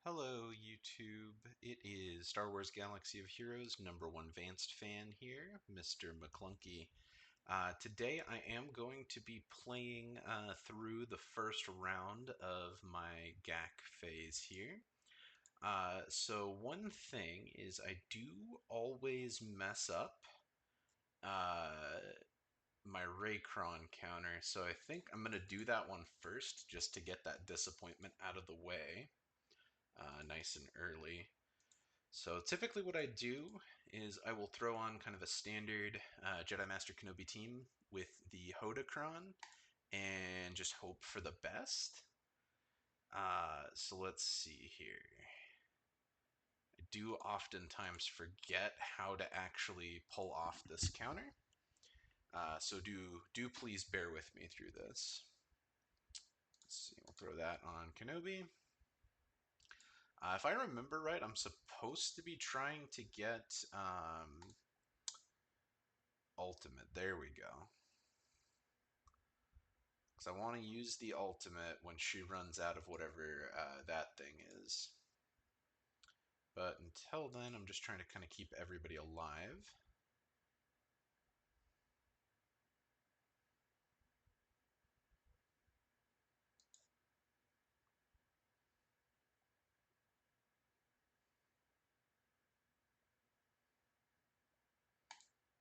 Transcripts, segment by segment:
Hello, YouTube. It is Star Wars Galaxy of Heroes #1 Vanced fan here, Mr. McClunky. Today I am going to be playing through the first round of my GAC phase here. So one thing is I do always mess up uh, my Raycron counter, so I think I'm going to do that one first just to get that disappointment out of the way nice and early. So typically what I do is I will throw on kind of a standard Jedi Master Kenobi team with the Hodacron and just hope for the best. So let's see here. I do oftentimes forget how to actually pull off this counter. So do please bear with me through this. Let's see, we'll throw that on Kenobi. If I remember right, I'm supposed to be trying to get ultimate. There we go. Because I want to use the ultimate when she runs out of whatever that thing is. But until then, I'm just trying to kind of keep everybody alive.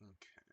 Okay.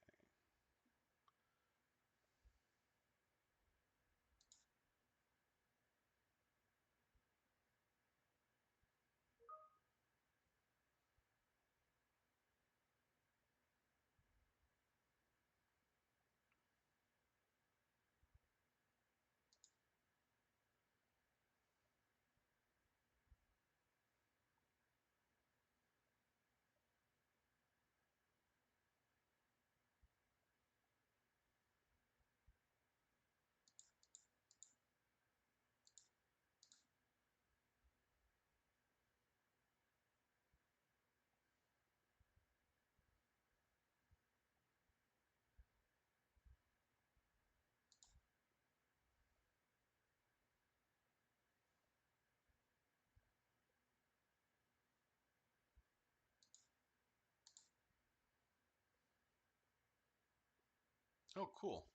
Oh, cool.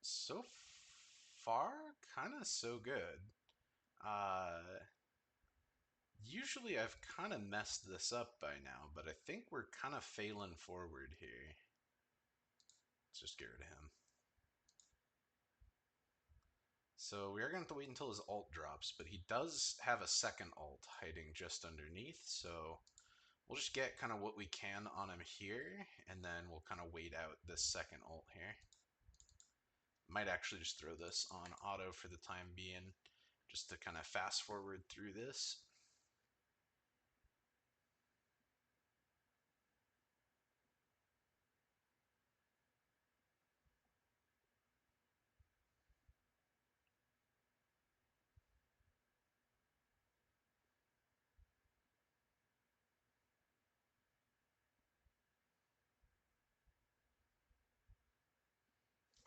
So far, kind of so good. Uh, Usually I've kind of messed this up by now, but I think we're kind of failing forward here. Let's just get rid of him. So we are going to have to wait until his ult drops, but he does have a second ult hiding just underneath, so we'll just get kind of what we can on him here, and then we'll kind of wait out this second ult here. Might actually just throw this on auto for the time being, just to kind of fast forward through this.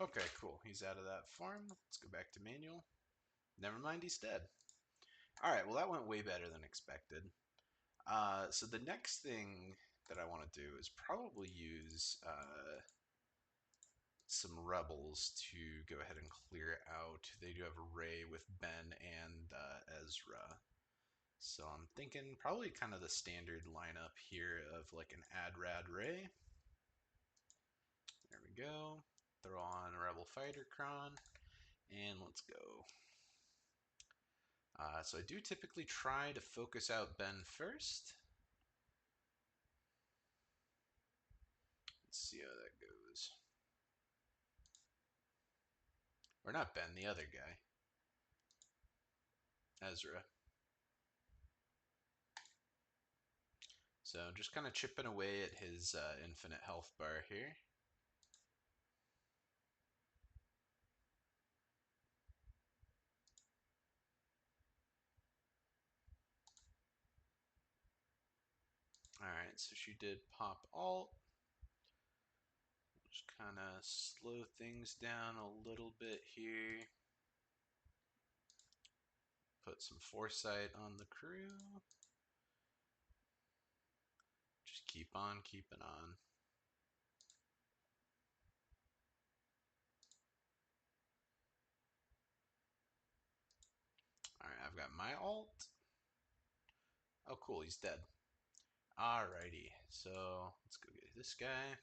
Okay, cool. He's out of that farm. Let's go back to manual. Never mind, he's dead. All right, well, that went way better than expected. So the next thing that I want to do is probably use some rebels to go ahead and clear out. They do have a Ray with Ben and Ezra. So I'm thinking probably kind of the standard lineup here of like an Adrad Ray. There we go. Throw on a Rebel Fighter Cron, and let's go. So I do typically try to focus out Ben first. Let's see how that goes. Or not Ben, the other guy. Ezra. So just kind of chipping away at his infinite health bar here. Alright, so she did pop alt. Just kind of slow things down a little bit here. put some foresight on the crew. Just keep on keeping on. Alright, I've got my alt. Oh, cool, he's dead. Alrighty, so let's go get this guy.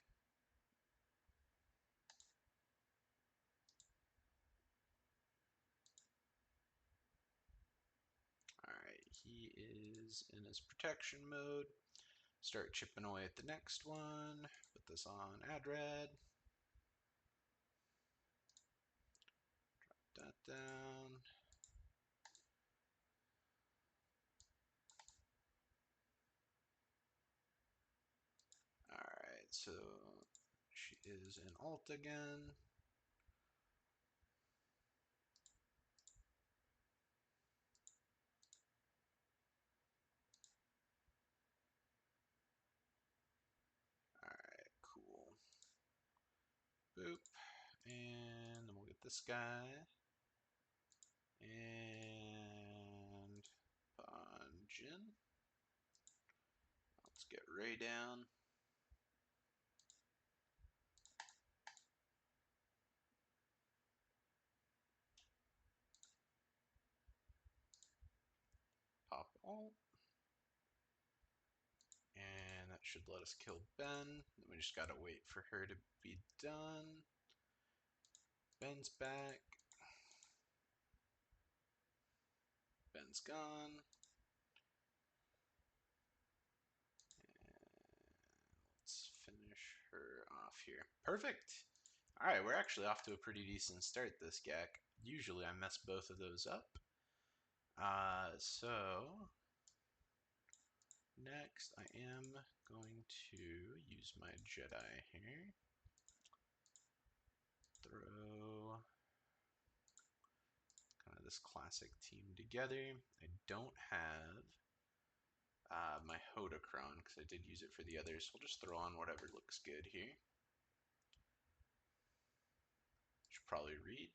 Alright, he is in his protection mode. Start chipping away at the next one. Put this on Adrad. Drop that down. Alright, so she is in alt again. Alright, cool. Boop. And then we'll get this guy. And Jin. Let's get Ray down. Pop alt. And that should let us kill Ben. We just gotta wait for her to be done. Ben's back. Ben's gone. Let's finish her off here. Perfect. All right, we're actually off to a pretty decent start this GAC. Usually I mess both of those up. So next I am going to use my Jedi here. Throw kind of this classic team together. I don't have my Datacron because I did use it for the others. So we'll just throw on whatever looks good here. Should probably read.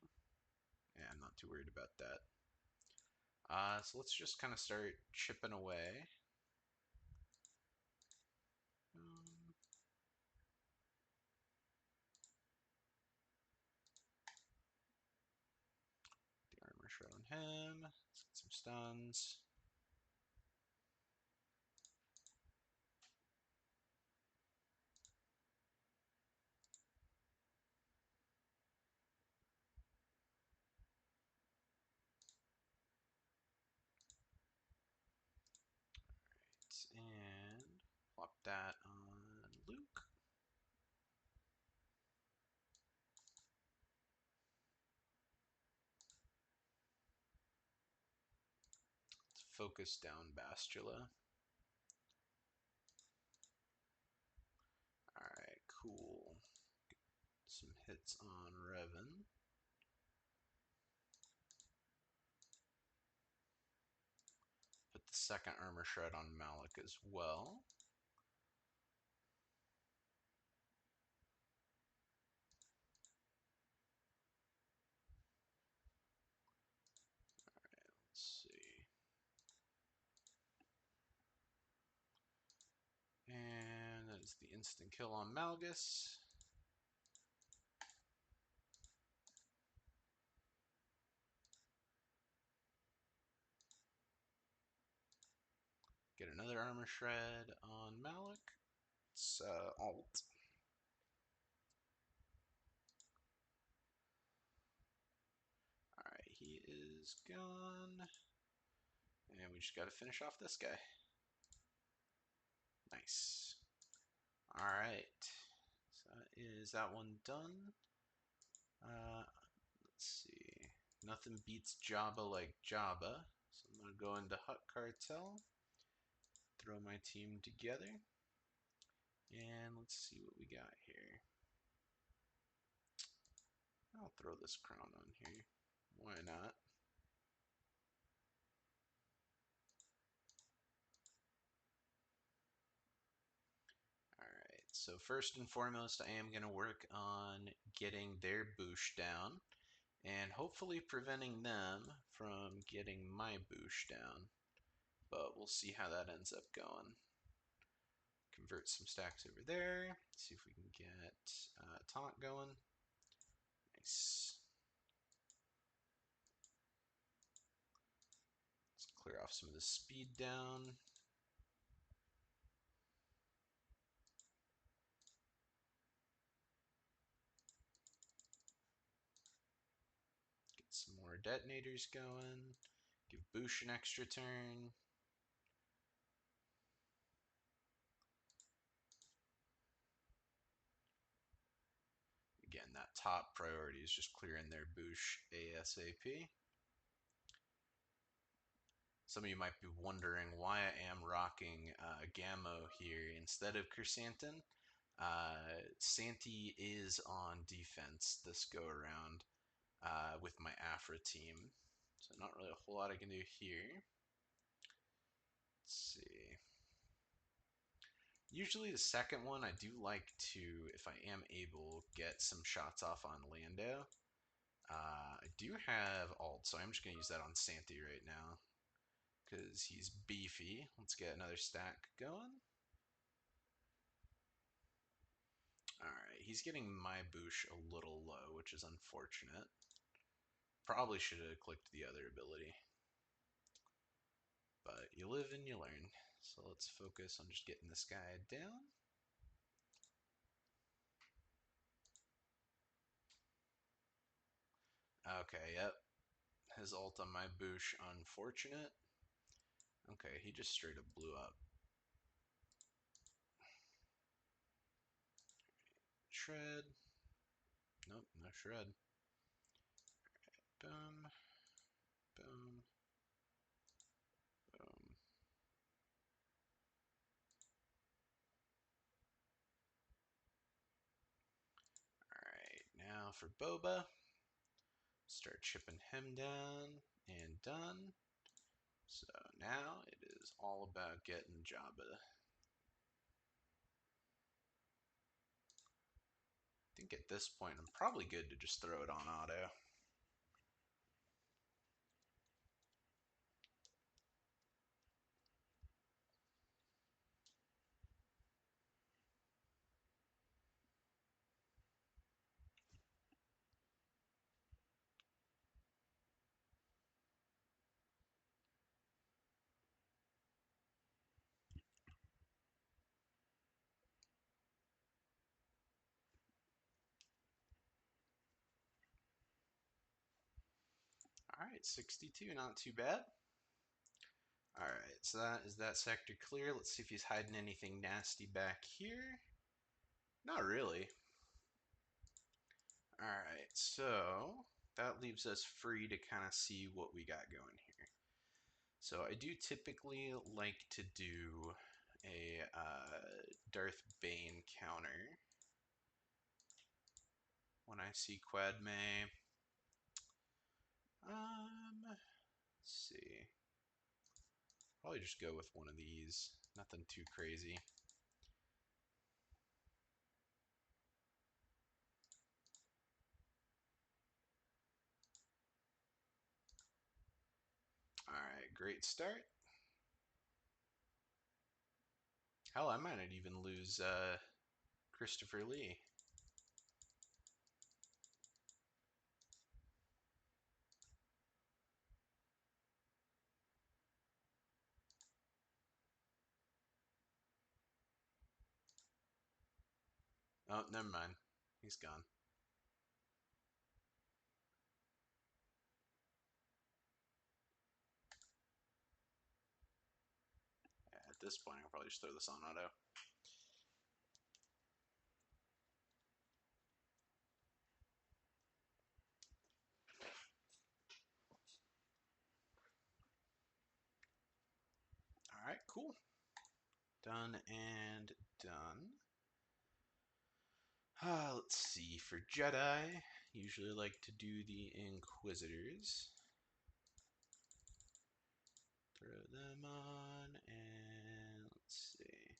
Yeah, I'm not too worried about that. So let's just kind of start chipping away. The armor shred on him. Let's get some stuns. And plop that on Luke. Let's focus down Bastula. Alright, cool. Get some hits on Revan. Put the second armor shred on Malik as well. Let's see. And that is the instant kill on Malgus. Get another armor shred on Malik. It's alt. Alright, he is gone. And we just got to finish off this guy. Nice. Alright. So is that one done? Let's see. Nothing beats Jabba like Jabba. So I'm going to go into Hut Cartel. Throw my team together. And let's see what we got here. I'll throw this crown on here. Why not? Alright, so first and foremost, I am going to work on getting their boosh down. and hopefully preventing them from getting my boosh down. But we'll see how that ends up going. Convert some stacks over there. See if we can get taunt going. Nice. Let's clear off some of the speed down. Get some more detonators going. Give Boosh an extra turn. Again, that top priority is just clearing their Boosh ASAP. Some of you might be wondering why I am rocking Gammo here instead of Chrysanthemum. Santi is on defense this go around with my Afra team, so not really a whole lot I can do here. Let's see. Usually the second one I do like to, if I am able, get some shots off on Lando. I do have ult, so I'm just going to use that on Santi right now because he's beefy. Let's get another stack going. Alright, he's getting my boosh a little low, which is unfortunate. Probably should have clicked the other ability. But you live and you learn. So let's focus on just getting this guy down. Okay, yep. His ult on my boosh, unfortunate. Okay, he just straight up blew up. Shred. Nope, no shred. Boom. Boom. Boom. Alright, now for Boba. Start chipping him down and done. So now it is all about getting Jabba. I think at this point I'm probably good to just throw it on auto. Alright, 62, not too bad. Alright, so that is that sector clear. Let's see if he's hiding anything nasty back here. Not really. Alright, so that leaves us free to kind of see what we got going here. So I do typically like to do a Darth Bane counter when I see Quadme. Let's see. Probably just go with one of these. Nothing too crazy. Alright, great start. Hell, I might not even lose Christopher Lee. Oh, never mind. He's gone. Yeah, at this point, I'll probably just throw this on auto. Alright, cool. Done and done. Let's see. For Jedi, usually like to do the Inquisitors. Throw them on, and let's see.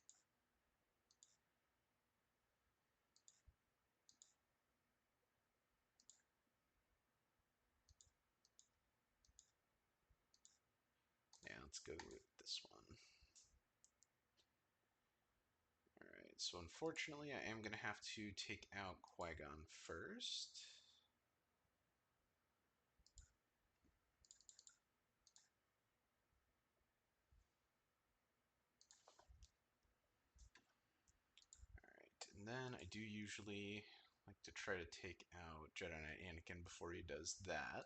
let's go with this one. Alright, so unfortunately I am going to have to take out Qui-Gon first. Alright, and then I do usually like to try to take out Jedi Knight Anakin before he does that.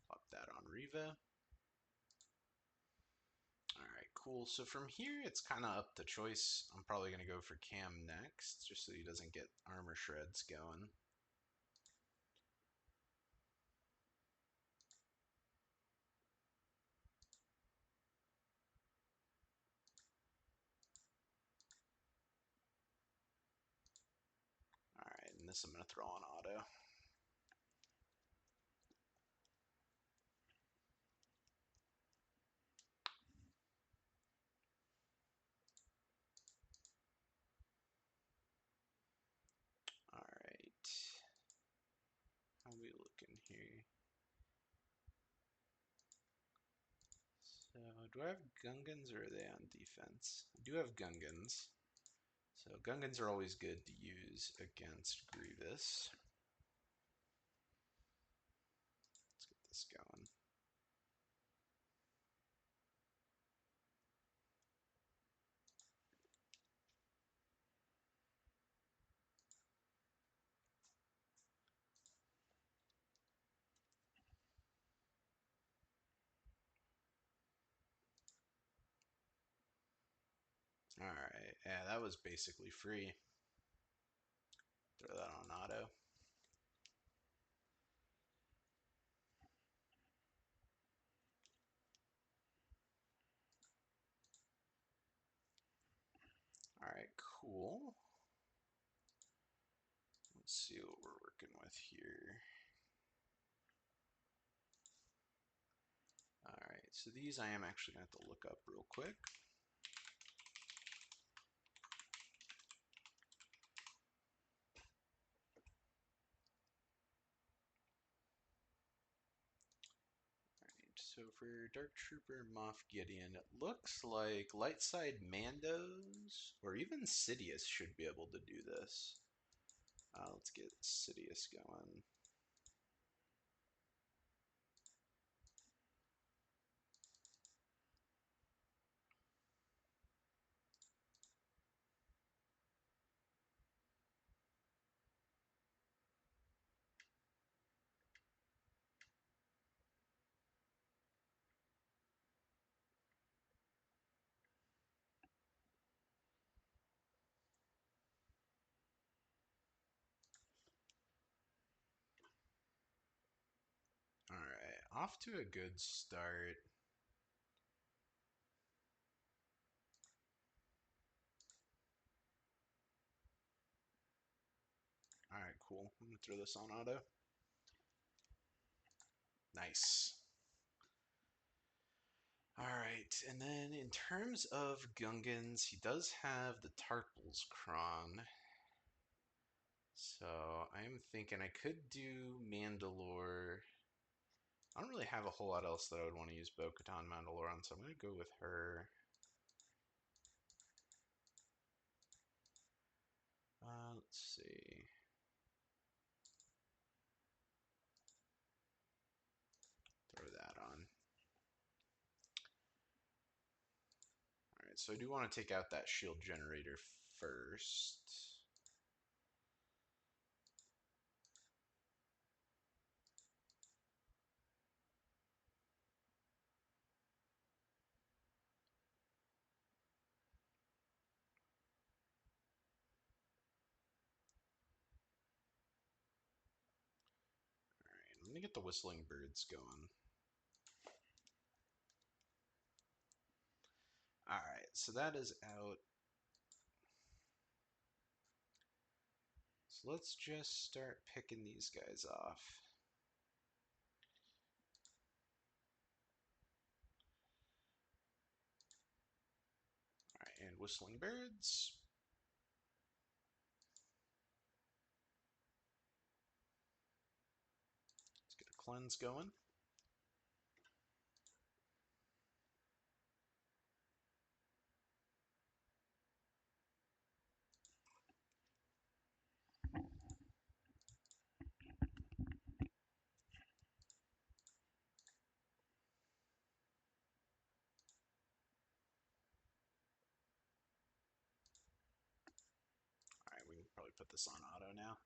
Plop that on Reva. Alright, cool. So from here, it's kind of up to choice. I'm probably going to go for Cam next, just so he doesn't get armor shreds going. Alright, and this I'm going to throw on auto. Alright. How are we looking here? So, do I have Gungans or are they on defense? I do have Gungans. So, Gungans are always good to use against Grievous. Let's get this going. Alright, yeah, that was basically free. Throw that on auto. Alright, cool. Let's see what we're working with here. Alright, so these I am actually going to have to look up real quick. So for Dark Trooper Moff Gideon, it looks like light side Mandos or even Sidious should be able to do this. Let's get Sidious going. Alright, off to a good start. Alright, cool. I'm going to throw this on auto. Nice. Alright, and then in terms of Gungans, he does have the Tarpalskron. So I'm thinking I could do Mandalore. I don't really have a whole lot else that I would want to use Bo-Katan Mandalore on, so I'm going to go with her. Let's see. Throw that on. Alright, so I do want to take out that shield generator first. Alright, let me get the whistling birds going. Alright, so that is out. So let's just start picking these guys off. Alright, and whistling birds. cleanse going. All right, we can probably put this on auto now.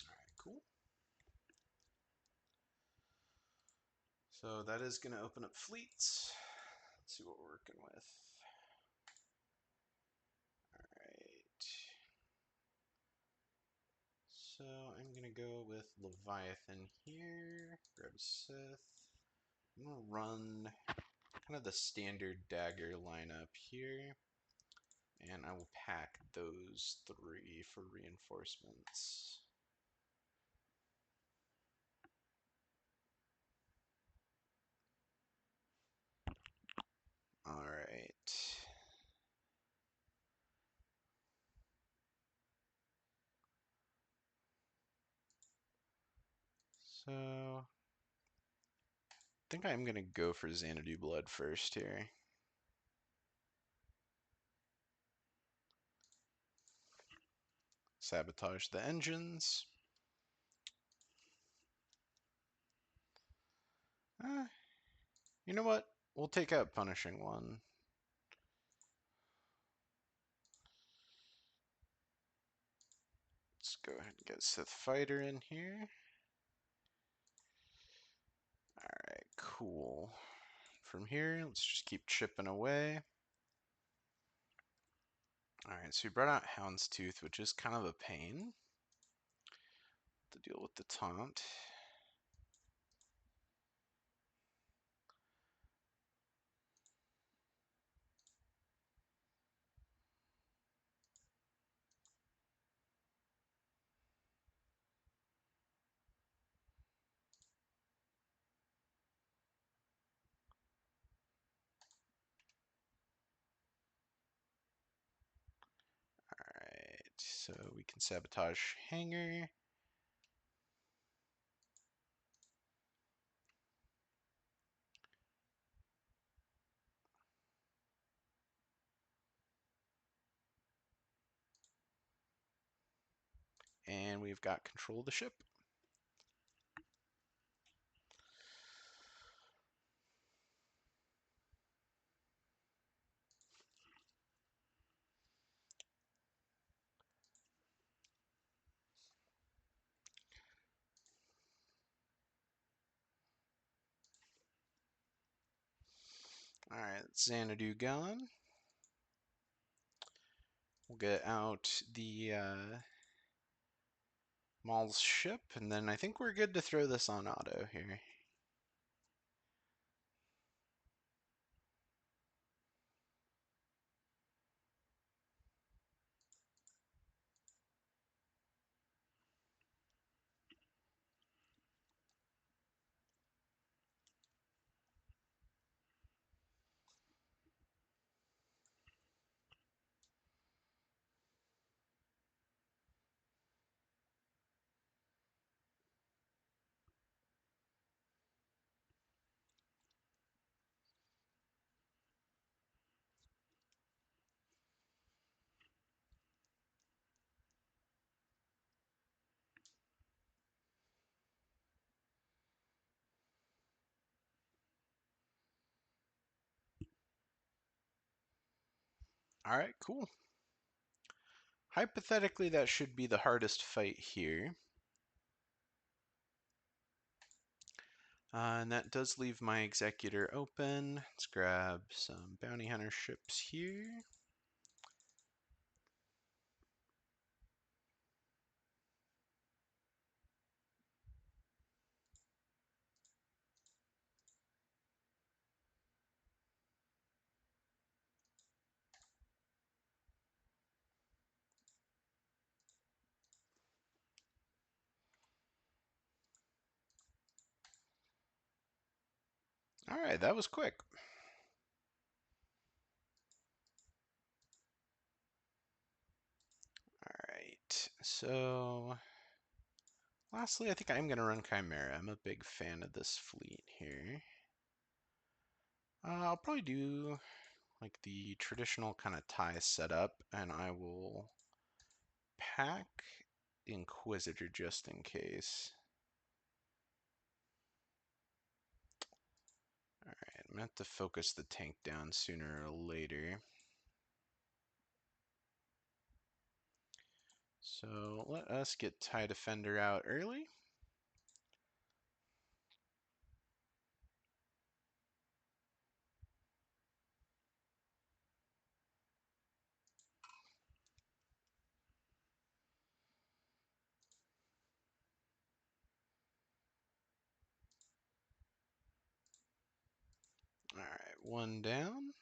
All right, cool. So that is going to open up fleets. Let's see what we're working with. All right. So I'm going to go with Leviathan here. Grab Sith. I'm going to run kind of the standard dagger lineup here. And I will pack those 3 for reinforcements. All right. So I think I'm going to go for Xanadu Blood first here. Sabotage the engines. You know what? We'll take out Punishing One. Let's go ahead and get Sith Fighter in here. Alright, cool. From here, let's just keep chipping away. Alright, so we brought out Houndstooth, which is kind of a pain to deal with the taunt. Alright, so we can sabotage Hangar. And we've got control of the ship. Alright, Xanadu gone. We'll get out the Maul's ship, and then I think we're good to throw this on auto here. Alright, cool. Hypothetically, that should be the hardest fight here. And that does leave my Executor open. Let's grab some Bounty Hunter ships here. All right, that was quick. All right, so lastly, I think I'm going to run Chimera. I'm a big fan of this fleet here. I'll probably do like the traditional kind of tie setup, and I will pack Inquisitor just in case. All right, I'm going to have to focus the tank down sooner or later. So let us get TIE Defender out early. All right, one down.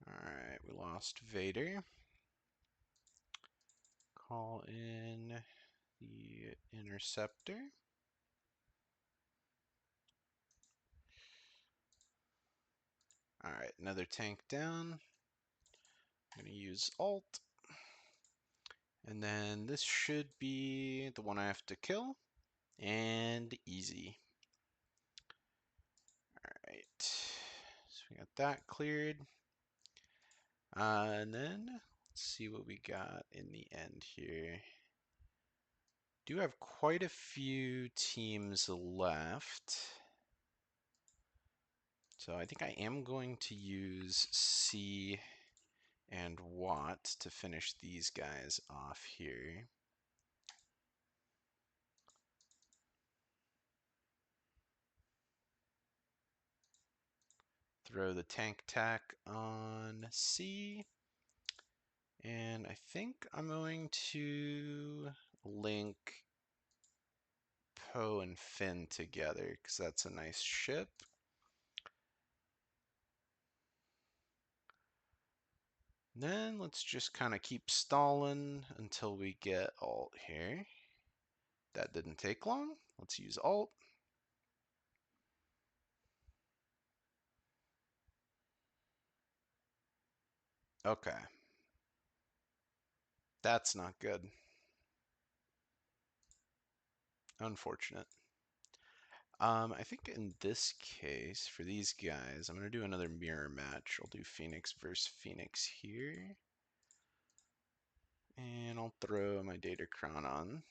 All right, we lost Vader. Call in the Interceptor. All right, another tank down. I'm going to use Alt. And then this should be the one I have to kill. And easy. All right, so we got that cleared. And then let's see what we got in the end here. Do have quite a few teams left. So I think I am going to use C and Watt to finish these guys off here. Throw the tank tack on C. And I think I'm going to link Poe and Finn together because that's a nice ship. Then let's just kind of keep stalling until we get Alt here. That didn't take long. Let's use Alt. Okay. That's not good. Unfortunate. I think in this case, for these guys, I'm going to do another mirror match. I'll do Phoenix versus Phoenix here. And I'll throw my Datacron on.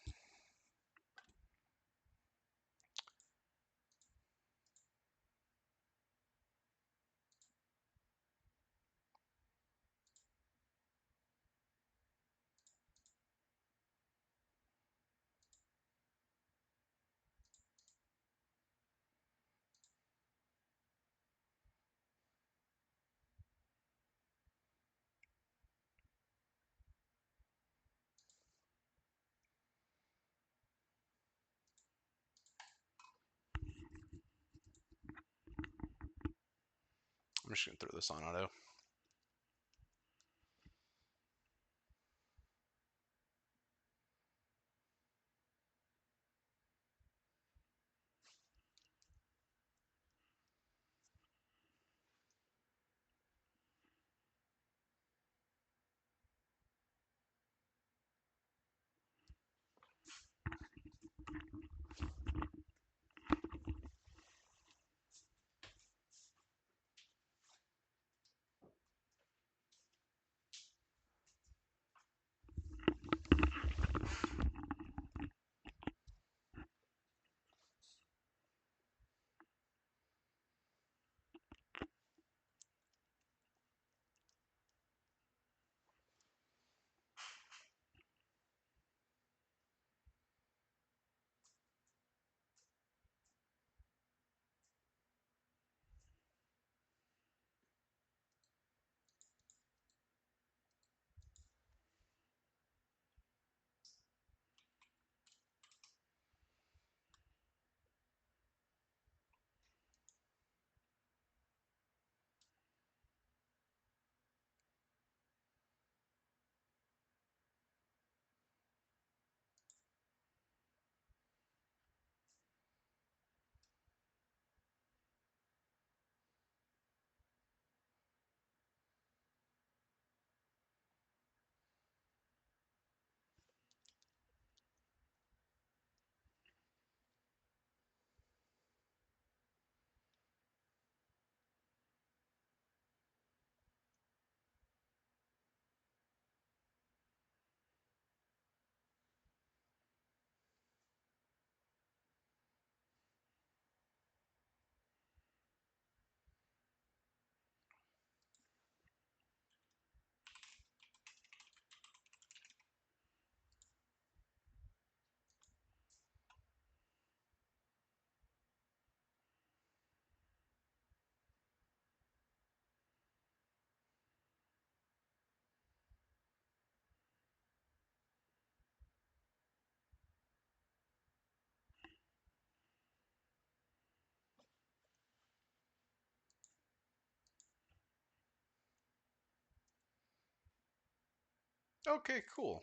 I'm just going to throw this on auto. Okay, cool.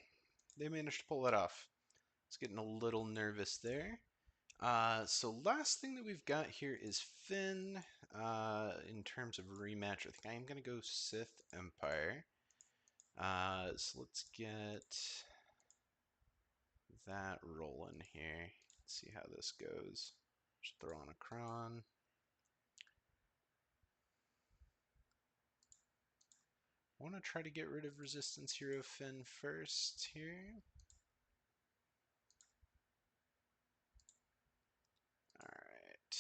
They managed to pull it off. I was getting a little nervous there. So last thing that we've got here is Finn. In terms of rematch, I think I am gonna go Sith Empire. So let's get that rolling here. Let's see how this goes. Just throw on a cron. I want to try to get rid of Resistance Hero Finn first here. Alright.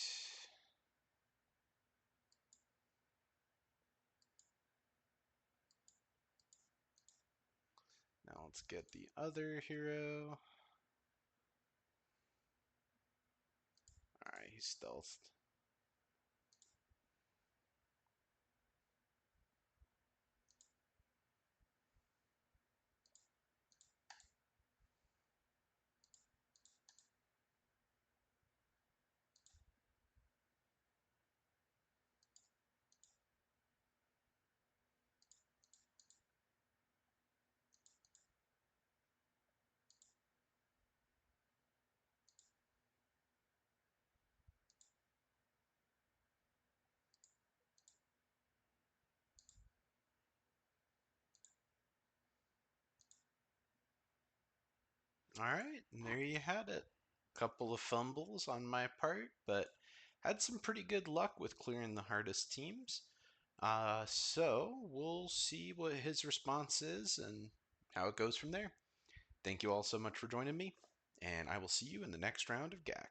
Now let's get the other hero. Alright, he's stealthed. All right, and there you had it. Couple of fumbles on my part, but had some pretty good luck with clearing the hardest teams. So we'll see what his response is and how it goes from there. Thank you all so much for joining me, and I will see you in the next round of GAC.